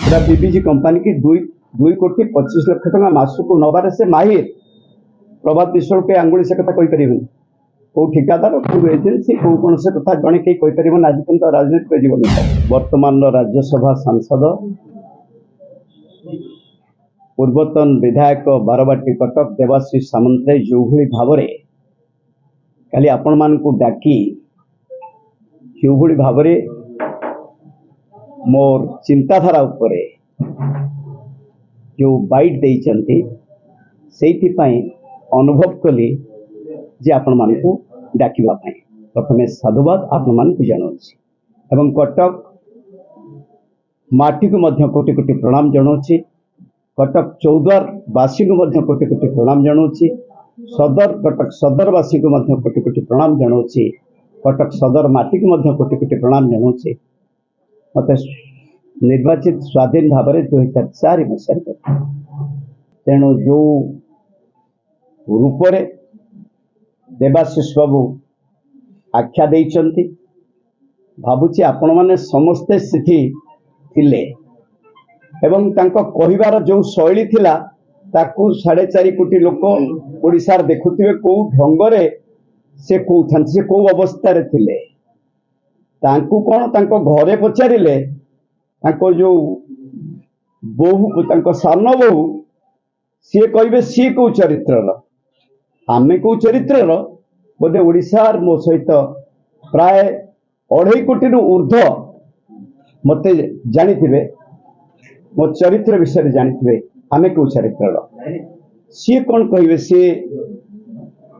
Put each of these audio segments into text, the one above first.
पूरा BBG company की 2,25,00,000 टका मासक नबार से माहिर प्रभात विश्व के आंगुली से कथा कही पारे कौ ठिकादार कौ एजेन्सी कौ कौन से कथा जड़े कहीं कहीपर आज पर्यटन राजनीतिक जीवन वर्तमान राज्यसभा सांसद पूर्वतन विधायक बारवाटी कटक देवाशीष सामंतराय जो भाव खाली आपण मान को डाकी जो भाव मोर चिंताधारा उपरे जो बाइट देइचंती सेइथिपाई अनुभव कली जे आपण मान को डाकिबा पाई प्रथमे साधुवाद आपण मान को जनाउछि एवं कटक माटी को मध्य कोटि कोटि प्रणाम जनाउछि कटक चौद्वार वासी को मध्य कोटि कोटि प्रणाम जनाउछि सदर कटक सदर वासी को मध्य कोटि कोटि प्रणाम जनाउछि कटक सदर माटी को मध्य कोटि कोटि प्रणाम जनाउछि मत निर्वाचित स्वाधीन भाव 2004 मसीह तेणु जो रूप देवाशीष बाबू आख्या देइचंती भावुची आपण माने समस्ते सिथि थिले एवं तांको कहिबार जो शैली थिला ताकू 4.5 कोटी लोक ओडिसार देखुथिबे को ढंगरे से कहउथान से को अवस्था रे थिले तांकू कोन तांको घरे पचारिले तांको जो बहु तांको सान बहु सी कहे सी कौ चरित्र आमे कौ चरित्र बोधे ओडिशार मो सहित प्राय 2.5 कोटी ऊर्ध्व मते जानी मो चरित्र विषय जानी आमे कौ चरित्र सी कौन कहे सी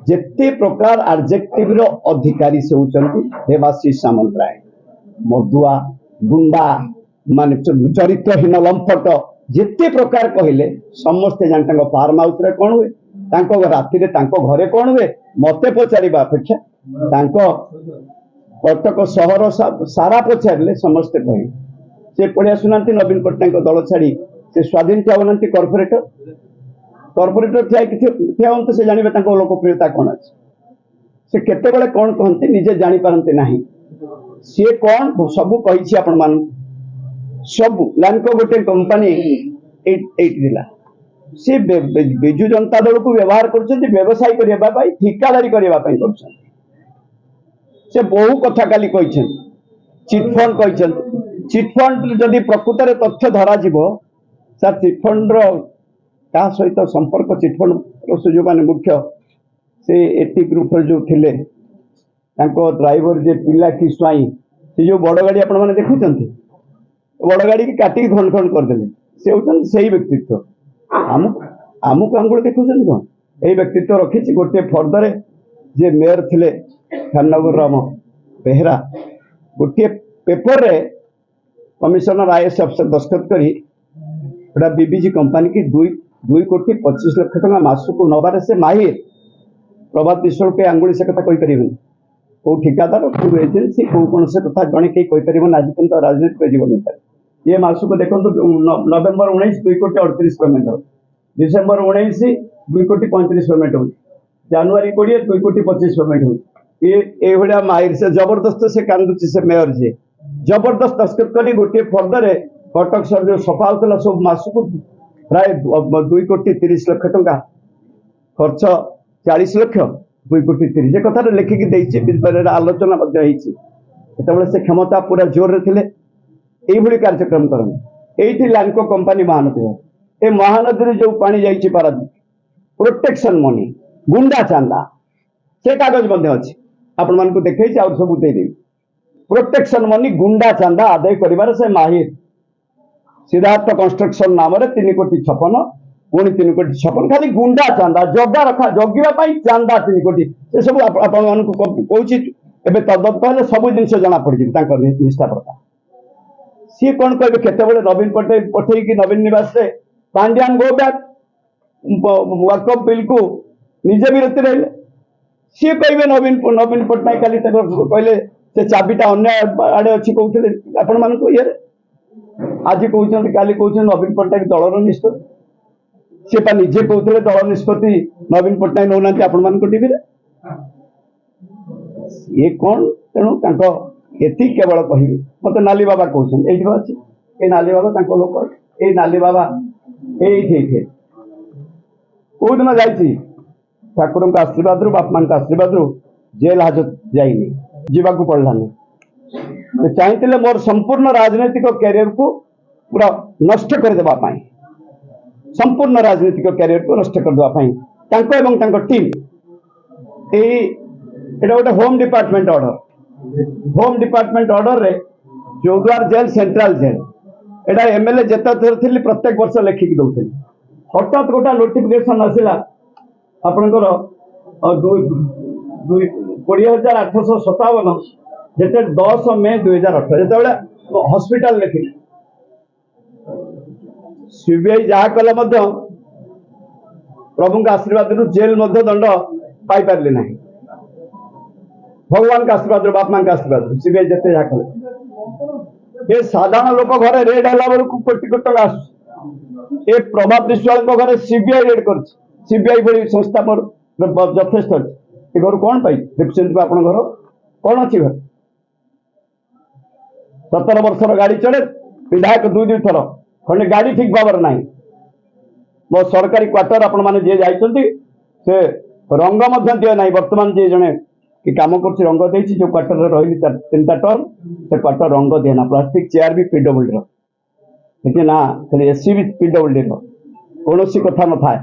जेते प्रकार एडजेक्टिव रो अधिकारी से होचंती देवाशीष सामंतराय मधुआ गुंडा मान चरित्रहीन लंपट जिते प्रकार कहले समस्ते जान फार्म हाउस रे कौन हुए तांको राति रे तांको घरे कौन हुए मते पचारिबा अपेक्षा तांको कटक सहर सारा पचारे समस्ते कहे से पढ़िया सुनाती नवीन पट्टनायक दल छाड़ी से स्वाधीन ठिया बनाती कॉर्पोरेटर ठिया हम से जानवे लोकप्रियता कौन अच्छे से केते कौन कहते निजे जानी पारते नहीं सी कौन सबू कही आपण मान सब लैंको गोटे कंपनी जिला सी बिजु जनता दल को व्यवहार कर व्यवसाय करने ठिकादारी करने से बहु कथा काली चिटफंड चिटफंड जदि प्रकृत तथ्य धरा सर चिटफंड क्या सहित संपर्क चिटफंड से जो मैंने मुख्य से एटी ग्रुप जो थिले ड्राइवर जे पिला की स्वाई से जो बड़ गाड़ी आपण मैंने देखुं बड़ गाड़ी की काटिक खंड खंड करदे से होती व्यक्तित्व आमको आंगुल देखुं कौन यही व्यक्तित्व रखी गोटे फर्दर जे मेयर थिले खाननगर राम बेहरा गोटे पेपर रे कमिशनर आईएएस अफसर दस्तखत करी बीबीजी कंपनी की 2,25,00,000 टका मासक नबार से माहिर प्रभात विश्व के आंगुली से कथा कही पारे कौ ठिकादार कौ एजेन्सी कौ कौन से कथा जड़े कहीं कहीपर आज पर्यटन राजनीतिक जीवन ये मासक देखो नवेम्बर 19 2,38,00,000 पेमेंट हो डिसेम्बर 19 2,35,00,000 पेमेंट हो जानुरी 20 2,25,00,000 पेमेंट हो ये भाया माहिर से जबरदस्त से कांदुची से मेयर जी जबरदस्त दस्तखत कर गोटे फर्दर कटक सर जो सफा होता सब मासक प्राय 2,30,00,000 टका खर्च 40 लाख 2,30,00,000 कथा लिखिकी आलोचना से क्षमता पूरा जोर रे थिले यही कार्यक्रम करते ये लैंको कंपनी महानदी ए महानदी जो पानी जाइए पारादीप प्रोटेक्शन मनी गुंडा चांदा से कागज अच्छी आपण मान को देखी सब देदेवी प्रोटेक्शन मनी गुंडा चांदा आदाय कर से माहिर सिद्धार्थ कंस्ट्रक्शन नाम 3,56,00,000 पुणी 3,56,00,000 खाली गुंडा चांदा जगा रखा जगवा चांदा 3 कोटी से सब आपण कहूँ तदंत सब जिन जना पड़ निष्ठापरता सी कौन कहे केतबले नवीन पट्टनायक पठेकी नवीन निवास से Pandian go back workup bill को निजे विरति रहे सी कहे नवीन पट्टनायक खाली कहले से चाबिटा अन्य आड़े अच्छी कहते आपण मान ये आज कहते काली कहते नवीन पट्टनायक दलर निष्पत्ति सी निजे कहते दल निष्पत्ति नवीन पट्टनायक नौना आपण मान टीवी ये कौन तेणु ये केवल कह मत नाली बाबा कहते ये अच्छे ए नाली बाबा लोक ए नाली बाबा ये कौ दिन जाइए ठाकुर आशीर्वाद रू बापा मान आशीर्वाद रू जेल हाजत जाइनी जीवाक पड़लानी चाहिए मोर संपूर्ण राजनैतिक कैरियर को पूरा नष्ट करदेवा संपूर्ण राजनीतिक कैरियर को नष्ट करदेवा टीम ये गोटे होम डिपार्टमेंट ऑर्डर रे चौद्वार जेल सेंट्रल जेल एटा एमएलए जेता थर थी प्रत्येक वर्ष लेखिक दौली हठात गोटा नोटिफिकेशन आसला आपणकर 20,857 डेटेड 10 मे 2018 जो हॉस्पिटल लेखिक सीबीआई जहाँ कले प्रभु आशीर्वाद रु जेल दंड पाई पारे ना भगवान का आशीर्वाद बाप मां का आशीर्वाद सीबीआई जिते जहाँ कले ये साधारण लोक घरे रेड है बेलू कोटी कोटी टका आस प्रभात विश्वाल घर सीबीआई रेड कर सीबीआई भली संस्था मोर यथेष अच्छे घर कौन पाई देखुं आप घर कौन अच्छी घर 17 वर्षर गाड़ी चढ़े विधायक 2 थर खंडे गाड़ी ठीक भाव ना मो सरकारी क्वार्टर आपण मैंने जी जाइए से रंग दिए ना बर्तमान जी जड़े कि कम कर रंग दे जो क्वार्टर रही 3टा टर्म से क्वार्टर रंग दिए ना प्लास्टिक चेयर भी पीडब्ल्यूडी ना खाली एसी भी पीडब्ल्यूडी कौन कथा न था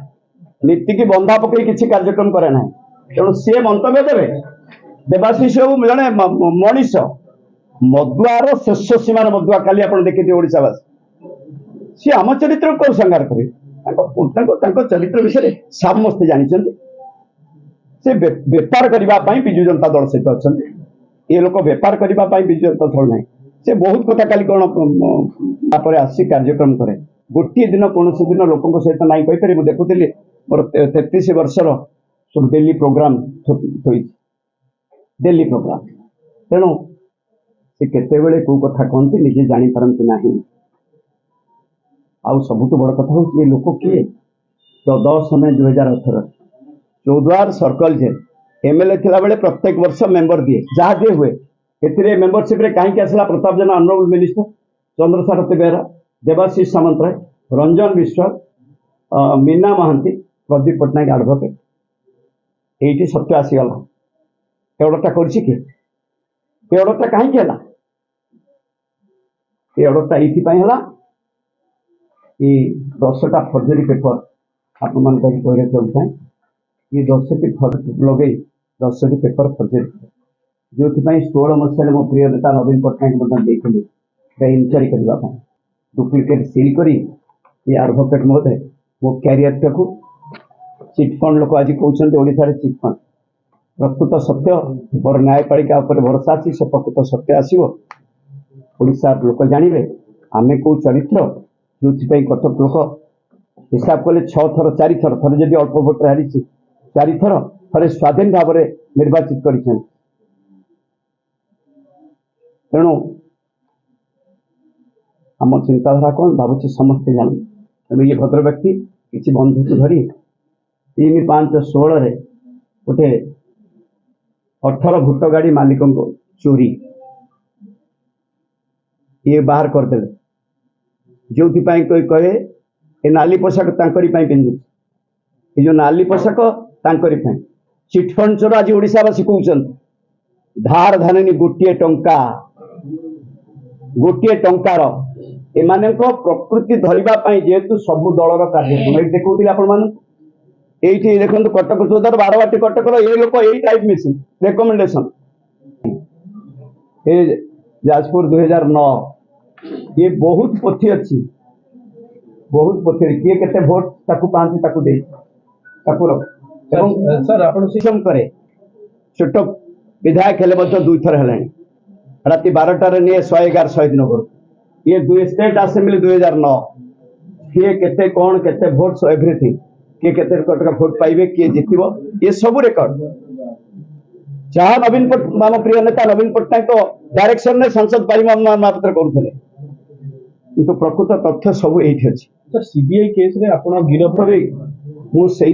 नीति की बंधा पकई किसी कार्यक्रम करे ना तेणु सी मंतव्य देवे देवाशीष बाबू जड़े मनीष मदुआर शेष सीमार मदुआ काली आप देखिए ओडावासी सी आम चरित्र कौ संगार करे चरित्र विषय समस्ते जानते से बेपार करने विजु जनता दल सहित अच्छा ये लोक बेपार करने विजु जनता दल ना से बहुत कथा काली कौन आसी कार्यक्रम करे गोटे दिन कौन दिन लोक सहित ना कहीपर मुझे देखुली मोर 33 वर्षर सब डेली प्रोग्राम डेली प्रोग्राम तेणु से केतेबेले कौ कथा कहते निजे जापारती ना आउ सबुठ बड़ कथा हूँ ये लोक किए 10 मे 2018 चौद्वार सर्कल जेल एमएलए थिला बेले प्रत्येक वर्ष मेंबर दिए जहाँ दिए हुए ए मेंबरशिप रे कहीं आसला Pratap Jena honourable minister Chandrasarathi Behera Debasish Samantaray Ranjan Biswal Meena Mohanty Pradeep Pattnaik advocate ये सत्य आसीगला एवढा कर ऑर्डर कहीं ये ऑर्डर ये 10टा फर्जरी पेपर आप मान कहना चाहूँ ये 10टी लगे 10टी पेपर फर्जरी जो 16 मसीह मो प्रिय नेता नवीन पट्टनायक इनक्वारी करने डुप्लिकेट सिल कर ये एडवोकेट महोदय मो क्यारियर को चिटफंड लोक आज कहते ओडिशा रे चिटफंड प्रकृत सत्य मोर न्यायपालिका भरोसा अच्छी से प्रकृत सत्य आसो ओडिशा लोक जानवे आमे कौ चरित्र जो कटक लोक हिसाब कले 6 थर 4 थर थे जब अल्प भोट हारी 4 थर थे स्वाधीन भाव में निर्वाचित कर तेणु आम चिंताधारा कौन भावुँ समस्ते जान तेणु ये भद्र व्यक्ति किसी बंधुक धरी 3-5-16 गोटे 18 भूत गाड़ी मालिकों को चोरी ये बाहर करदे जो कोई कहे ये नाली पोशाक पिंधु ये जो नाली पोशाक चिटफंड चोर आज ओडावासी कहते धार धानी गोटे टंकार एम प्रकृति धरवाई जेहेतु सबू दलर कार्यक्रम ये देखुली आपण ये देखो कटक 14 बारवाटी कटकर ये लोक यही टाइप मेसीन रेकमेंडेशन ये जाजपुर 2009 ये बहुत पोथी अच्छी बहुत पोथी किए के भोट ताकू पाती ताकू दे सर आप करे छोट विधायक हेले 2 थर है राति 12टार निये 111 शहीद नगर ये 2 स्टेट असेंबली 2009 किए के कौन के भोट एवरीथिंग किए के भोट पाइबे किए जितब ये सब रेकर्ड जहाँ नवीन आम प्रिय नेता नवीन पट्टनायक तो डायरेक्शन में संसद महापात्र करुले किंतु प्रकृत तथ्य सब ये अच्छी सर सीबीआई केस रे आपण गिरफ्त मुझे